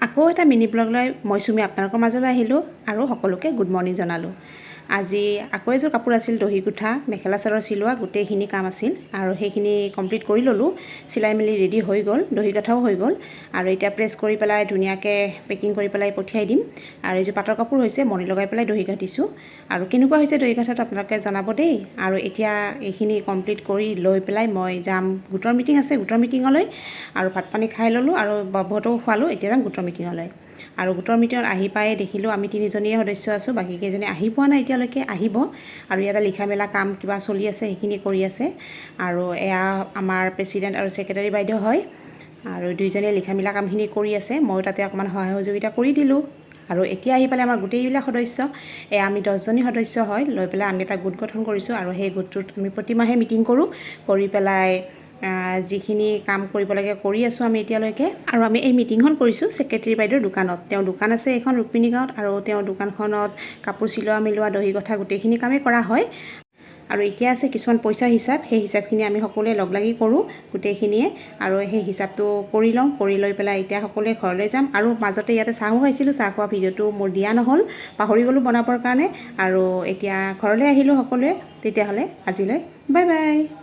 আকৌ এটা mini blog লৈ মই চুমি আপোনালোকৰ মাজলৈ আহিলোঁ আৰু সকলোকে গুড মৰ্ণিং জনালোঁ। আজি আকৌ এযোৰ কাপোৰ আছিল দহি গুঠা, মেখেলা চাদৰ চিলোৱা, গোটেইখিনি কাম আছিল আৰু সেইখিনি কমপ্লিট কৰি ল'লোঁ। চিলাই মেলি ৰেডি হৈ গ'ল, দহি গুঠাও হৈ গ'ল আৰু এতিয়া প্ৰেছ কৰি পেলাই ধুনীয়াকৈ পেকিং কৰি পেলাই পঠিয়াই দিম। আৰু এইযোৰ পাটৰ কাপোৰ হৈছে, মণি লগাই পেলাই দহি গাঠিছোঁ আৰু কেনেকুৱা হৈছে দহি গাঠাটো আপোনালোকে জনাব দেই। আৰু এতিয়া এইখিনি কমপ্লিট কৰি লৈ পেলাই মই যাম, গোটৰ মিটিং আছে, গোটৰ মিটিঙলৈ। আৰু ভাত পানী খাই ল'লোঁ আৰু বাবুহঁতকো খোৱালোঁ। এতিয়া যাম গোটৰ মিটিঙলৈ। আৰু গোটৰ মিটিঙত আহি পাই দেখিলোঁ আমি তিনিজনীয়ে সদস্য আছোঁ, বাকীকেইজনী আহি পোৱা নাই এতিয়ালৈকে, আহিব। আৰু ইয়াতে লিখা মেলা কাম কিবা চলি আছে, সেইখিনি কৰি আছে। আৰু এয়া আমাৰ প্ৰেছিডেণ্ট আৰু ছেক্ৰেটাৰী বাইদেউ হয় আৰু দুইজনীয়ে লিখা মেলা কামখিনি কৰি আছে। ময়ো তাতে অকণমান সহায় সহযোগিতা কৰি দিলোঁ। আৰু এতিয়া আহি পেলাই আমাৰ গোটেইবিলাক সদস্য, আমি 10জনী সদস্য হয়, লৈ পেলাই আমি এটা গোট গঠন কৰিছোঁ। আৰু সেই গোটটোত আমি প্ৰতিমাহে মিটিং কৰোঁ, কৰি পেলাই যিখিনি কাম কৰিব লাগে কৰি আছোঁ আমি এতিয়ালৈকে। আৰু আমি এই মিটিংখন কৰিছোঁ ছেক্ৰেটাৰী বাইদেউৰ দোকানত। তেওঁৰ দোকান আছে এইখন ৰুক্মিণী গাঁৱত আৰু তেওঁৰ দোকানখনত কাপোৰ চিলোৱা মিলোৱা, দহি গঠা গোটেইখিনি কামেই কৰা হয়। আৰু এতিয়া আছে কিছুমান পইচাৰ হিচাপ, সেই হিচাপখিনি আমি সকলোৱে লগ লাগি কৰোঁ গোটেইখিনিয়ে। আৰু সেই হিচাপটো কৰি লওঁ, কৰি লৈ পেলাই এতিয়া সকলোৱে ঘৰলৈ যাম। আৰু মাজতে ইয়াতে চাহো খাইছিলোঁ, চাহ খোৱা ভিডিঅ'টো মোৰ দিয়া নহ'ল, পাহৰি গ'লোঁ বনাবৰ কাৰণে। আৰু এতিয়া ঘৰলৈ আহিলোঁ সকলোৱে। তেতিয়াহ'লে আজিলৈ বাই বাই।